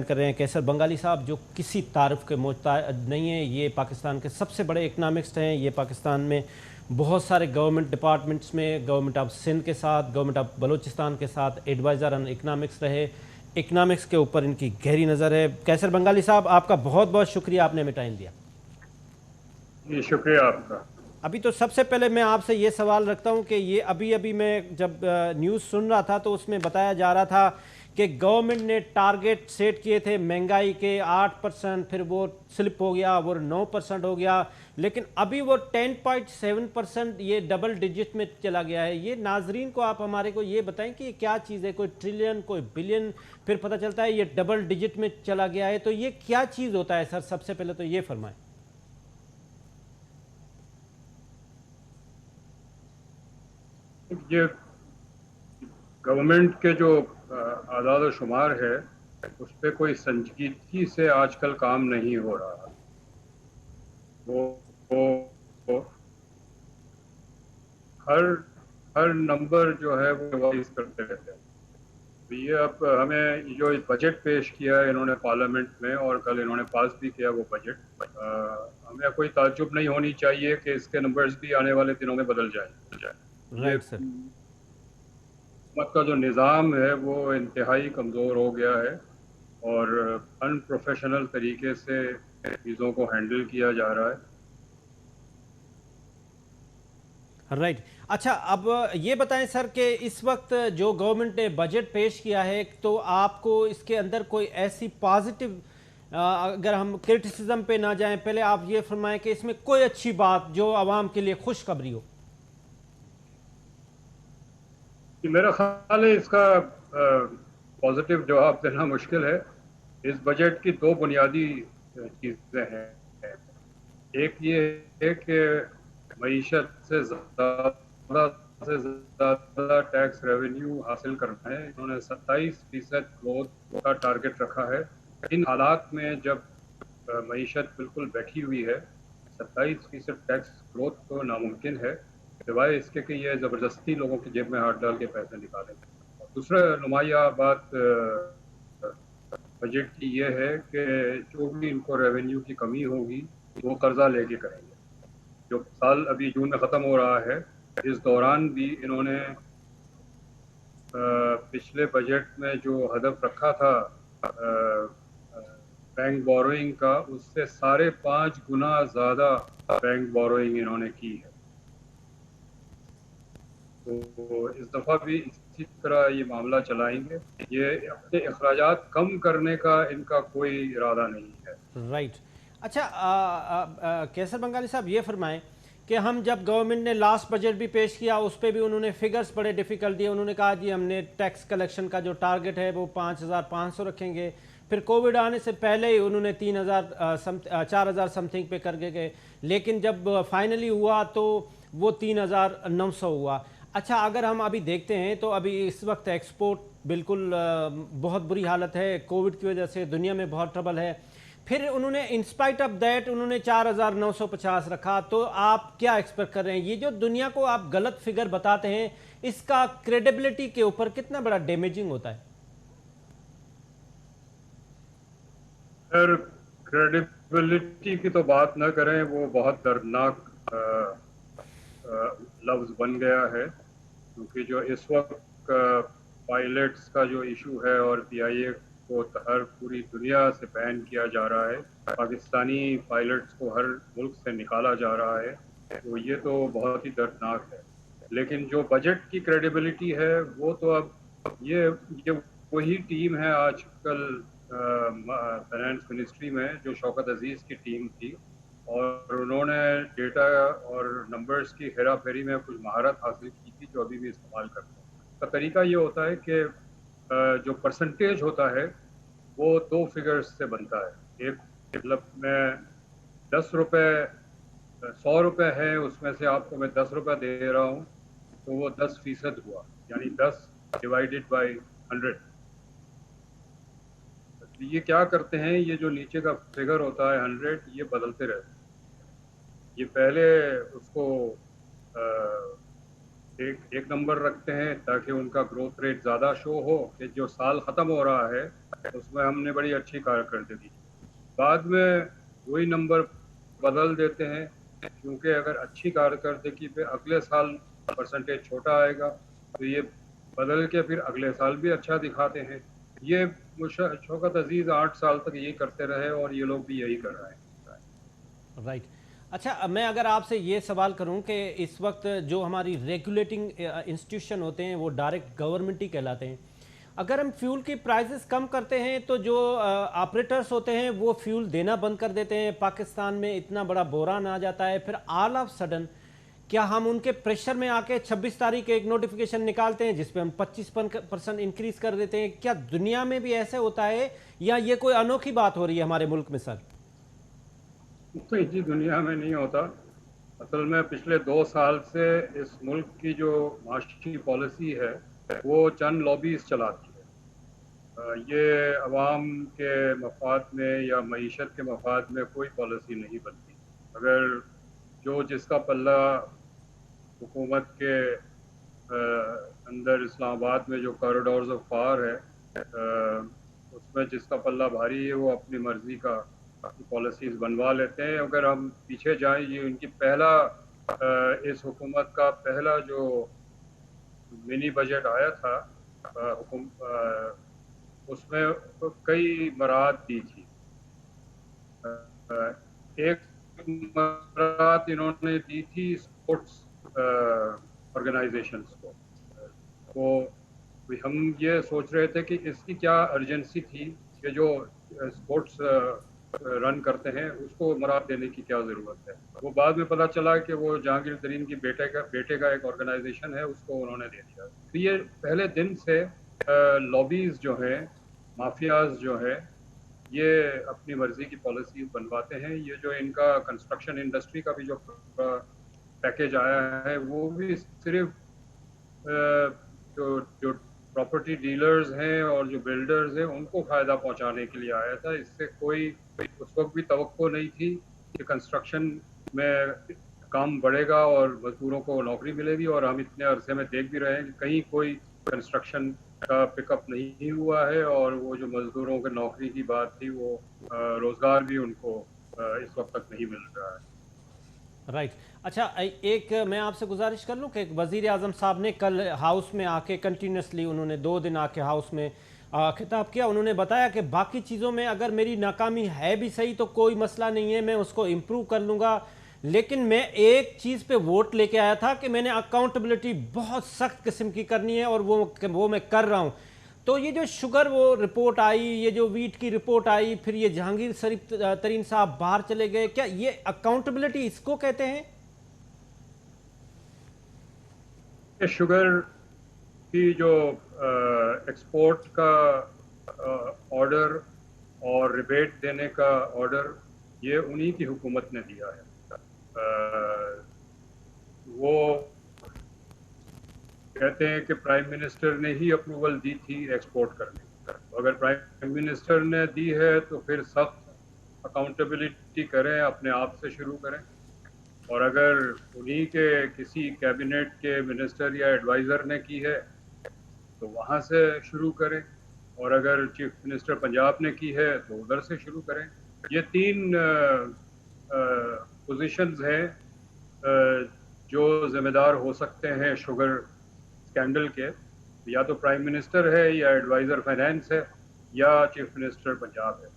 کر رہے ہیں کیسر بنگالی صاحب، جو کسی تعارف کے محتاج نہیں ہیں. یہ پاکستان کے سب سے بڑے اکنامکسٹ ہیں. یہ پاکستان میں بہت سارے گورنمنٹ ڈپارٹمنٹس میں گورنمنٹ آف سندھ کے ساتھ، گورنمنٹ آف بلوچستان کے ساتھ ایڈوائزر آن اکنامکس رہے. اکنامکس کے اوپر ان کی گہری نظر ہے. کیسر بنگالی صاحب، آپ کا بہت بہت شکریہ، آپ نے ہمیں ٹائم دیا. جی شکریہ آپ کا. ابھی تو سب سے پہلے میں آپ سے یہ سوال رکھتا ہوں کہ یہ ابھی میں جب نیوز سن رہا تھا تو اس میں بتایا جا رہا تھا کہ گورنمنٹ نے ٹارگٹ سیٹ کیے تھے مہنگائی کے 8%، پھر وہ سلپ ہو گیا، وہ 9% ہو گیا، لیکن ابھی وہ 10.7% یہ ڈبل ڈیجٹ میں چلا گیا ہے. یہ ناظرین کو آپ ہمارے کو یہ بتائیں کہ یہ کیا چیز ہے؟ کوئی ٹریلین، کوئی بلین، پھر پتہ چلتا ہے یہ ڈبل ڈیجٹ میں چلا گیا ہے. تو یہ کیا چیز ہوتا ہے سر؟ سب سے پہلے تو یہ فرمائیں. یہ گورنمنٹ کے جو اعداد و شمار ہے اس پہ کوئی سنجیدگی سے آج کل کام نہیں ہو رہا. وہ ہر نمبر جو ہے وہ ریوائز کرتے رہتے ہیں. یہ اب ہمیں جو بجٹ پیش کیا ہے انہوں نے پارلیمنٹ میں، اور کل انہوں نے پاس بھی کیا وہ بجٹ، ہمیں کوئی تعجب نہیں ہونی چاہیے کہ اس کے نمبرز بھی آنے والے دنوں میں بدل جائیں. یہ رائٹ سر. حکومت کا جو نظام ہے وہ انتہائی کمزور ہو گیا ہے اور ان پروفیشنل طریقے سے چیزوں کو ہینڈل کیا جا رہا ہے. رائٹ. اچھا، اب یہ بتائیں سر کہ اس وقت جو گورنمنٹ نے بجٹ پیش کیا ہے تو آپ کو اس کے اندر کوئی ایسی پازیٹیو، اگر ہم کرٹیسزم پہ نہ جائیں، پہلے آپ یہ فرمائیں کہ اس میں کوئی اچھی بات جو عوام کے لیے خوشخبری ہو. میرا خیال ہے اس کا پازیٹیو جواب دینا مشکل ہے. اس بجٹ کی دو بنیادی چیزیں ہیں. ایک یہ ہے کہ معیشت سے زیادہ ٹیکس ریونیو حاصل کرنا ہے. انہوں نے 27% گروتھ کا ٹارگٹ رکھا ہے. ان حالات میں جب معیشت بالکل بیٹھی ہوئی ہے، 27% ٹیکس گروتھ تو ناممکن ہے، سوائے اس کے کہ یہ زبردستی لوگوں کی جیب میں ہاتھ ڈال کے پیسے نکالیں. دوسرا نمایاں بات بجٹ کی یہ ہے کہ جو بھی ان کو ریونیو کی کمی ہوگی وہ قرضہ لے کے کریں گے. جو سال ابھی جون میں ختم ہو رہا ہے، اس دوران بھی انہوں نے پچھلے بجٹ میں جو ہدف رکھا تھا بینک بوروئنگ کا، اس سے 5.5 گنا زیادہ بینک بوروئنگ انہوں نے کی ہے. تو اس دفعہ بھی اسی طرح یہ معاملہ چلائیں گے. یہ اپنے اخراجات کم کرنے کا ان کا کوئی ارادہ نہیں ہے. رائٹ. اچھا، کیسر بنگالی صاحب یہ فرمائیں کہ ہم جب گورنمنٹ نے لاسٹ بجٹ بھی پیش کیا اس پہ بھی انہوں نے فگرز بڑے ڈیفیکلٹ دیے. انہوں نے کہا جی ہم نے ٹیکس کلیکشن کا جو ٹارگٹ ہے وہ 5,500 رکھیں گے. پھر کووڈ آنے سے پہلے ہی انہوں نے 4,000 سم تھنگ پہ کر کے گئے، لیکن جب فائنلی ہوا تو وہ 3,900 ہوا. اچھا، اگر ہم ابھی دیکھتے ہیں تو ابھی اس وقت ایکسپورٹ بالکل بہت بری حالت ہے، کووڈ کی وجہ سے دنیا میں بہت ٹربل ہے. پھر انہوں نے انسپائٹ آف دیٹ انہوں نے 4,950 رکھا. تو آپ کیا ایکسپیکٹ کر رہے ہیں؟ یہ جو دنیا کو آپ غلط فگر بتاتے ہیں، اس کا کریڈیبلٹی کے اوپر کتنا بڑا ڈیمیجنگ ہوتا ہے؟ خیر، کریڈیبلٹی کی تو بات نہ کریں، وہ بہت دردناک لفظ بن گیا ہے. کیونکہ جو اس وقت پائلٹس کا جو ایشو ہے اور پی آئی اے کو پوری دنیا سے بین کیا جا رہا ہے، پاکستانی پائلٹس کو ہر ملک سے نکالا جا رہا ہے، تو یہ تو بہت ہی دردناک ہے. لیکن جو بجٹ کی کریڈیبلٹی ہے وہ تو اب یہ وہی ٹیم ہے آج کل فائنانس منسٹری میں جو شوکت عزیز کی ٹیم تھی، اور انہوں نے ڈیٹا اور نمبرز کی ہیرا پھیری میں کچھ مہارت حاصل کی تھی جو ابھی بھی استعمال کرتے ہیں. اس کا طریقہ یہ ہوتا ہے کہ جو پرسنٹیج ہوتا ہے وہ 2 فگرز سے بنتا ہے. ایک مطلب میں 10 روپے 100 روپے ہے، اس میں سے آپ کو میں 10 روپے دے رہا ہوں، تو وہ 10% ہوا، یعنی 10 ڈیوائیڈڈ بائی 100. یہ کیا کرتے ہیں، یہ جو نیچے کا فگر ہوتا ہے 100، یہ بدلتے رہتے ہیں. یہ پہلے اس کو ایک نمبر رکھتے ہیں تاکہ ان کا گروتھ ریٹ زیادہ شو ہو کہ جو سال ختم ہو رہا ہے اس میں ہم نے بڑی اچھی کارکردگی کی. بعد میں وہی نمبر بدل دیتے ہیں کیونکہ اگر اچھی کارکردگی پہ اگلے سال پرسنٹیج چھوٹا آئے گا تو یہ بدل کے پھر اگلے سال بھی اچھا دکھاتے ہیں. یہ شوکت عزیز 8 سال تک یہی کرتے رہے اور یہ لوگ بھی یہی کر رہے ہیں. رائٹ. اچھا میں اگر آپ سے یہ سوال کروں کہ اس وقت جو ہماری ریگولیٹنگ انسٹیٹیوشن ہوتے ہیں وہ ڈائریکٹ گورنمنٹ ہی کہلاتے ہیں. اگر ہم فیول کی پرائزز کم کرتے ہیں تو جو آپریٹرز ہوتے ہیں وہ فیول دینا بند کر دیتے ہیں. پاکستان میں اتنا بڑا بحران آ جاتا ہے, پھر آل آف سڈن کیا ہم ان کے پریشر میں آ کے 26 تاریخ ایک نوٹیفیکیشن نکالتے ہیں جس پہ ہم 25% انکریز کر دیتے ہیں؟ کیا دنیا میں بھی ایسے ہوتا ہے یا یہ کوئی انوکھی بات ہو رہی ہے ہمارے ملک میں سر؟ تو جی دنیا میں نہیں ہوتا. اصل میں پچھلے 2 سال سے اس ملک کی جو معاشی پالیسی ہے وہ چند لابیز چلاتی ہے. یہ عوام کے مفاد میں یا معیشت کے مفاد میں کوئی پالیسی نہیں بنتی. اگر جو جس کا پلہ حکومت کے اندر اسلام آباد میں جو کوریڈورز آف پاور ہے اس میں جس کا پلہ بھاری ہے وہ اپنی مرضی کا پالیسیز بنوا لیتے ہیں. اگر ہم پیچھے جائیں یہ ان کی پہلا اس حکومت کا پہلا جو منی بجٹ آیا تھا اس میں کئی مراعات دی تھی. ایک مراعات انہوں نے دی تھی اسپورٹس آرگنائزیشنز کو. تو ہم یہ سوچ رہے تھے کہ اس کی کیا ارجنسی تھی کہ جو اسپورٹس رن کرتے ہیں اس کو مراعات دینے کی کیا ضرورت ہے. وہ بعد میں پتہ چلا کہ وہ جہانگیر ترین کی بیٹے کا ایک آرگنائزیشن ہے, اس کو انہوں نے دے دیا. تو یہ پہلے دن سے لابیز جو ہیں, مافیاز جو ہیں, یہ اپنی مرضی کی پالیسیز بنواتے ہیں. یہ جو ان کا کنسٹرکشن انڈسٹری کا بھی جو پیکیج آیا ہے وہ بھی صرف جو پراپرٹی ڈیلرز ہیں اور جو بلڈرز ہیں ان کو فائدہ پہنچانے کے لیے آیا تھا. اس سے کوئی اس وقت بھی توقع نہیں تھی کہ کنسٹرکشن میں کام بڑھے گا اور مزدوروں کو نوکری ملے گی. اور ہم اتنے عرصے میں دیکھ بھی رہے ہیں کہ کہیں کوئی کنسٹرکشن کا پک اپ نہیں ہوا ہے اور وہ جو مزدوروں کے نوکری کی بات تھی وہ روزگار بھی ان کو اس وقت تک نہیں مل رہا ہے. رائٹ. اچھا ایک میں آپ سے گزارش کر لوں کہ وزیر اعظم صاحب نے کل ہاؤس میں آ کے کنٹینیوسلی انہوں نے 2 دن آ کے ہاؤس میں خطاب کیا. انہوں نے بتایا کہ باقی چیزوں میں اگر میری ناکامی ہے بھی صحیح تو کوئی مسئلہ نہیں ہے, میں اس کو امپروو کر لوں گا, لیکن میں ایک چیز پہ ووٹ لے کے آیا تھا کہ میں نے اکاؤنٹیبلٹی بہت سخت قسم کی کرنی ہے اور وہ میں کر رہا ہوں. تو یہ جو شوگر وہ رپورٹ آئی, یہ جو ویٹ کی رپورٹ آئی, پھر یہ جہانگیر ترین صاحب باہر چلے گئے, کیا یہ اکاؤنٹیبلٹی اس کو کہتے ہیں؟ شوگر کی جو ایکسپورٹ کا آرڈر اور ریبیٹ دینے کا آرڈر یہ انہی کی حکومت نے دیا ہے. وہ کہتے ہیں کہ پرائم منسٹر نے ہی اپروول دی تھی ایکسپورٹ کرنے کی. اگر پرائم منسٹر نے دی ہے تو پھر سخت اکاؤنٹیبلٹی کریں, اپنے آپ سے شروع کریں. اور اگر انہی کے کسی کیبنٹ کے منسٹر یا ایڈوائزر نے کی ہے تو وہاں سے شروع کریں, اور اگر چیف منسٹر پنجاب نے کی ہے تو ادھر سے شروع کریں. یہ 3 پوزیشنز ہیں جو ذمہ دار ہو سکتے ہیں شوگر اسکینڈل کے. یا تو پرائم منسٹر ہے, یا ایڈوائزر فائنینس ہے, یا چیف منسٹر پنجاب ہے.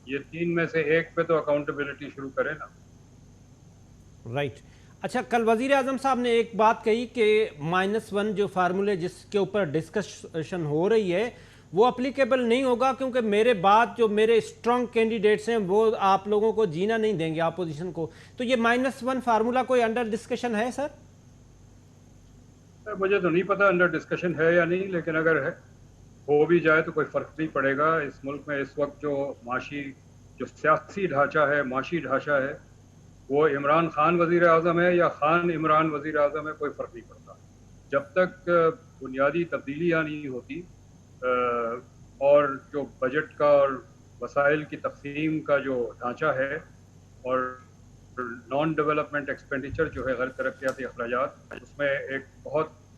یہ 3 میں سے ایک پہ تو اکاؤنٹیبلٹی شروع کریں نا. رائٹ. اچھا کل وزیر اعظم صاحب نے ایک بات کہی کہ -1 جو فارمولے جس کے اوپر ڈسکشن ہو رہی ہے وہ اپلیکیبل نہیں ہوگا کیونکہ میرے بعد جو میرے اسٹرانگ کینڈیڈیٹس ہیں وہ آپ لوگوں کو جینا نہیں دیں گے, اپوزیشن کو. تو یہ -1 فارمولہ کوئی انڈر ڈسکشن ہے سر؟ مجھے تو نہیں پتا انڈر ڈسکشن ہے یا نہیں, لیکن اگر ہے ہو بھی جائے تو کوئی فرق نہیں پڑے گا. اس ملک میں اس وقت جو سیاسی ڈھانچہ ہے, معاشی ڈھانچہ ہے, وہ عمران خان وزیر اعظم ہے یا خان عمران وزیر اعظم ہے, کوئی فرق نہیں پڑتا. جب تک بنیادی تبدیلیاں نہیں ہوتی اور جو بجٹ کا اور وسائل کی تقسیم کا جو ڈھانچہ ہے اور نان ڈیولپمنٹ ایکسپینڈیچر جو ہے غیر ترقیاتی اخراجات, اس میں ایک بہت